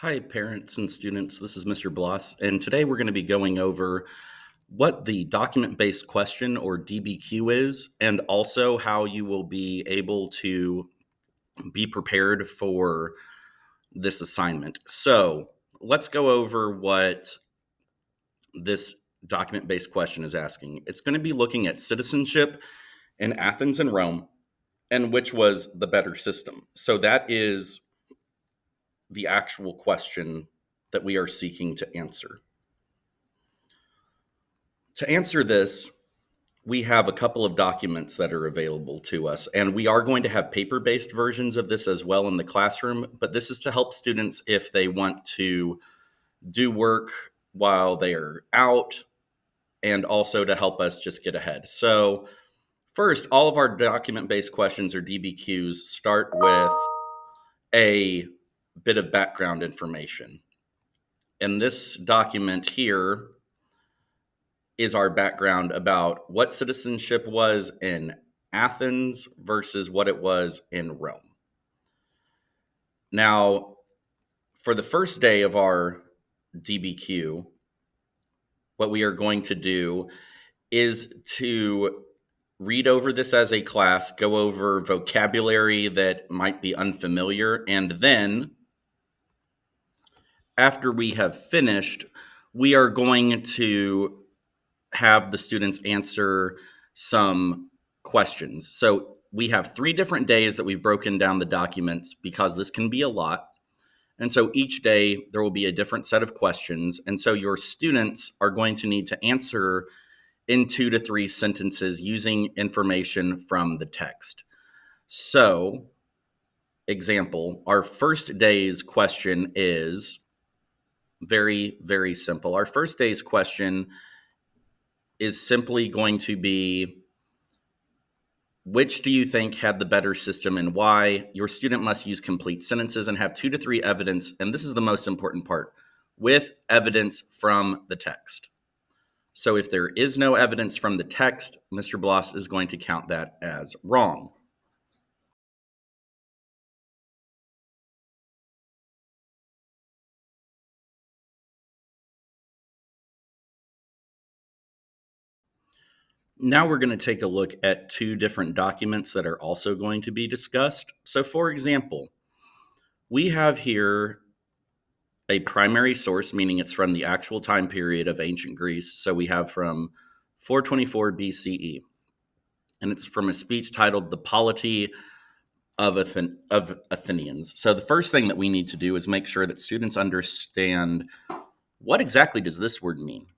Hi, parents and students. This is Mr. Bloss, and today we're going to be going over what the document based question or DBQ is, and also how you will be able to be prepared for this assignment. So, let's go over what this document based question is asking. It's going to be looking at citizenship in Athens and Rome and which was the better system. So, that is the actual question that we are seeking to answer. To answer this, we have a couple of documents that are available to us, and we are going to have paper-based versions of this as well in the classroom, but this is to help students if they want to do work while they are out and also to help us just get ahead. So first, all of our document-based questions or DBQs start with a bit of background information. And this document here is our background about what citizenship was in Athens versus what it was in Rome. Now, for the first day of our DBQ, what we are going to do is to read over this as a class, go over vocabulary that might be unfamiliar, and then after we have finished, we are going to have the students answer some questions. So we have 3 different days that we've broken down the documents because this can be a lot. And so each day there will be a different set of questions. And so your students are going to need to answer in 2 to 3 sentences using information from the text. So, example, our first day's question is very, very simple. Our first day's question is simply going to be, which do you think had the better system and why? Your student must use complete sentences and have 2 to 3 evidence, and this is the most important part, with evidence from the text. So if there is no evidence from the text, Mr. Bloss is going to count that as wrong. Now we're going to take a look at 2 different documents that are also going to be discussed. So for example, we have here a primary source, meaning it's from the actual time period of ancient Greece. So we have from 424 BCE. And it's from a speech titled The Polity of Athenians. So the first thing that we need to do is make sure that students understand what exactly does this word mean?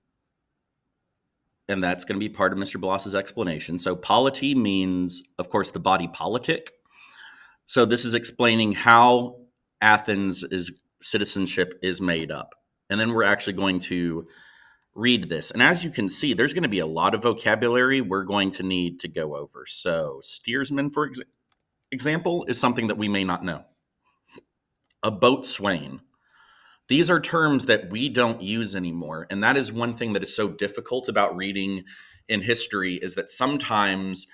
And that's going to be part of Mr. Bloss's explanation. So polity means, of course, the body politic. So this is explaining how Athens' citizenship is made up. And then we're actually going to read this. And as you can see, there's going to be a lot of vocabulary we're going to need to go over. So steersman, for example, is something that we may not know. A boatswain. These are terms that we don't use anymore. And that is one thing that is so difficult about reading in history, is that sometimes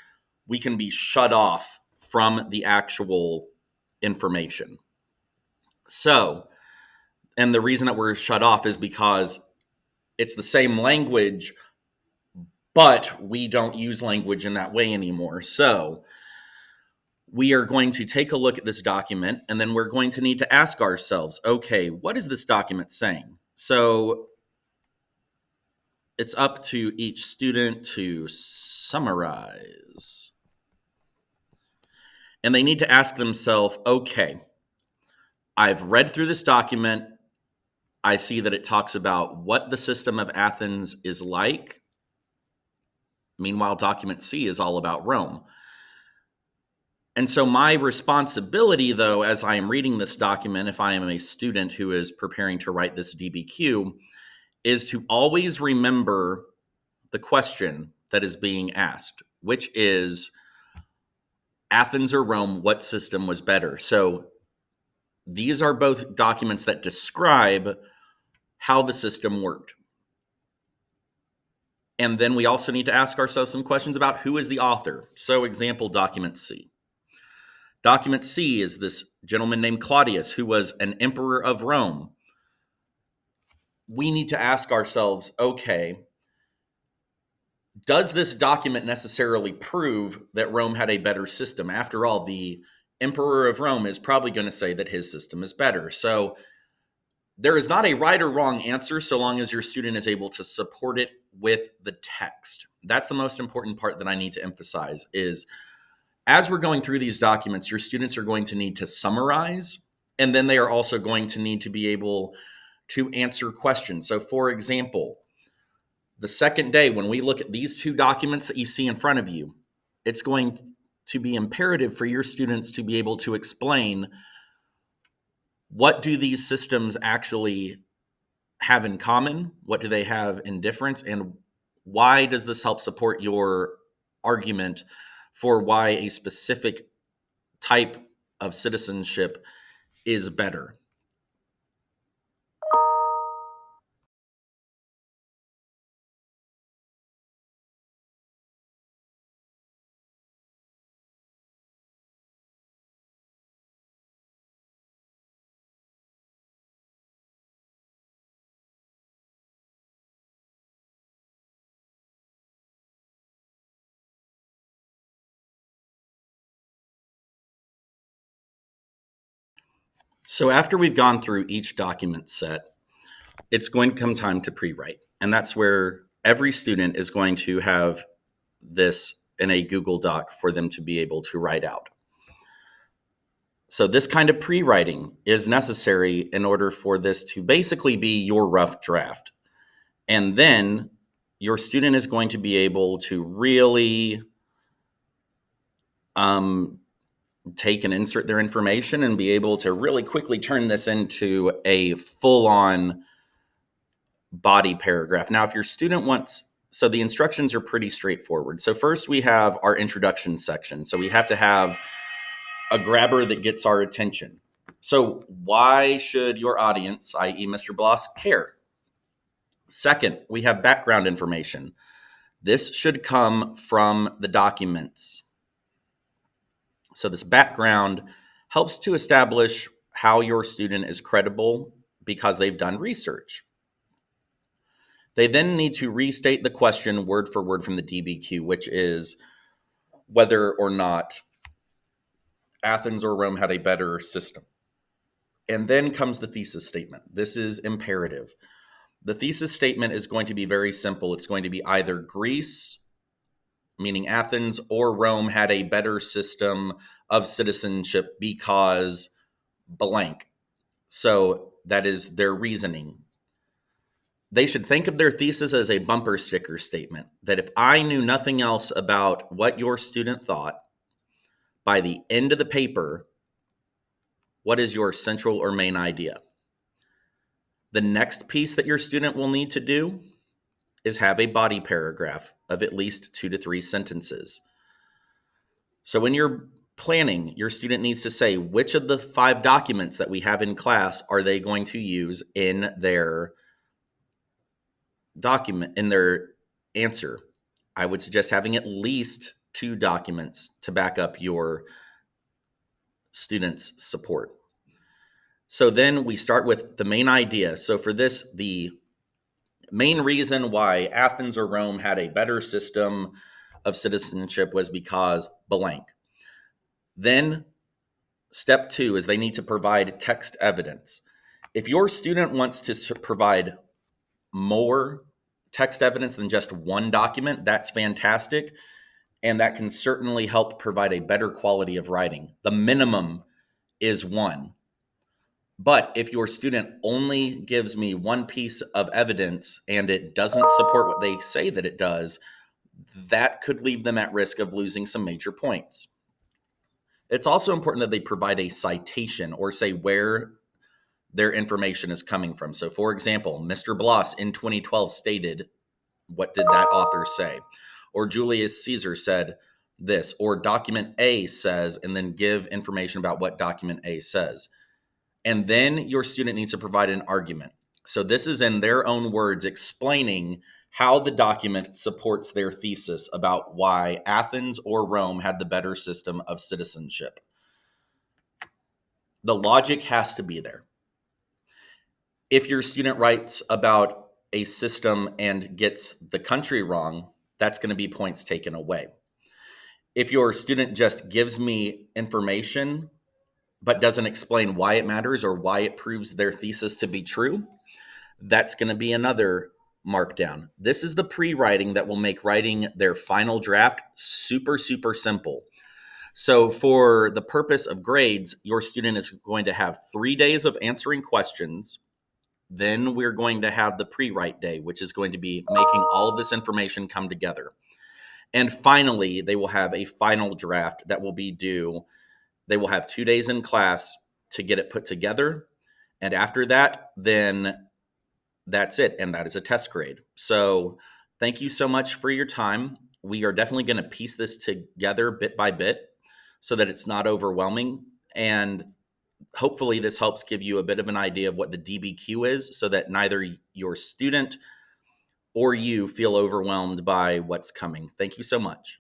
we can be shut off from the actual information. So, and the reason that we're shut off is because it's the same language, but we don't use language in that way anymore. So we are going to take a look at this document, and then we're going to need to ask ourselves, okay, what is this document saying? So it's up to each student to summarize. And they need to ask themselves, okay, I've read through this document. I see that it talks about what the system of Athens is like. Meanwhile, document C is all about Rome. And so my responsibility, though, as I am reading this document, if I am a student who is preparing to write this DBQ, is to always remember the question that is being asked, which is Athens or Rome, what system was better? So these are both documents that describe how the system worked. And then we also need to ask ourselves some questions about who is the author. So example, document C. Document C is this gentleman named Claudius, who was an emperor of Rome. We need to ask ourselves, okay, does this document necessarily prove that Rome had a better system? After all, the emperor of Rome is probably going to say that his system is better. So there is not a right or wrong answer so long as your student is able to support it with the text. That's the most important part that I need to emphasize is as we're going through these documents, your students are going to need to summarize, and then they are also going to need to be able to answer questions. So for example, the second day, when we look at these two documents that you see in front of you, it's going to be imperative for your students to be able to explain what do these systems actually have in common, what do they have in difference, and why does this help support your argument for why a specific type of citizenship is better. So after we've gone through each document set, it's going to come time to pre-write. And that's where every student is going to have this in a Google Doc for them to be able to write out. So this kind of pre-writing is necessary in order for this to basically be your rough draft. And then your student is going to be able to really take and insert their information and be able to really quickly turn this into a full-on body paragraph. Now, if your student wants, so the instructions are pretty straightforward. So first we have our introduction section. So we have to have a grabber that gets our attention. So why should your audience, i.e. Mr. Bloss, care? Second, we have background information. This should come from the documents. So this background helps to establish how your student is credible because they've done research. They then need to restate the question word for word from the DBQ, which is whether or not Athens or Rome had a better system. And then comes the thesis statement. This is imperative. The thesis statement is going to be very simple. It's going to be either Greece, meaning Athens, or Rome had a better system of citizenship because blank. So that is their reasoning. They should think of their thesis as a bumper sticker statement that if I knew nothing else about what your student thought, by the end of the paper, what is your central or main idea? The next piece that your student will need to do is have a body paragraph of at least 2 to 3 sentences. So when you're planning, your student needs to say which of the 5 documents that we have in class are they going to use in their document, in their answer. I would suggest having at least 2 documents to back up your students' support. So then we start with the main idea. So for this, the main reason why Athens or Rome had a better system of citizenship was because blank. Then step 2 is they need to provide text evidence. If your student wants to provide more text evidence than just one document, that's fantastic. And that can certainly help provide a better quality of writing. The minimum is 1. But if your student only gives me one piece of evidence and it doesn't support what they say that it does, that could leave them at risk of losing some major points. It's also important that they provide a citation or say where their information is coming from. So for example, Mr. Bloss in 2012 stated, what did that author say? Or Julius Caesar said this, or document A says, and then give information about what document A says. And then your student needs to provide an argument. So this is in their own words explaining how the document supports their thesis about why Athens or Rome had the better system of citizenship. The logic has to be there. If your student writes about a system and gets the country wrong, that's going to be points taken away. If your student just gives me information but doesn't explain why it matters or why it proves their thesis to be true, that's going to be another markdown. This is the pre-writing that will make writing their final draft super, super simple. So for the purpose of grades, your student is going to have 3 days of answering questions. Then we're going to have the pre-write day, which is going to be making all of this information come together. And finally, they will have a final draft that will be due. They will have 2 days in class to get it put together. And after that, then that's it. And that is a test grade. So thank you so much for your time. We are definitely going to piece this together bit by bit so that it's not overwhelming. And hopefully this helps give you a bit of an idea of what the DBQ is so that neither your student or you feel overwhelmed by what's coming. Thank you so much.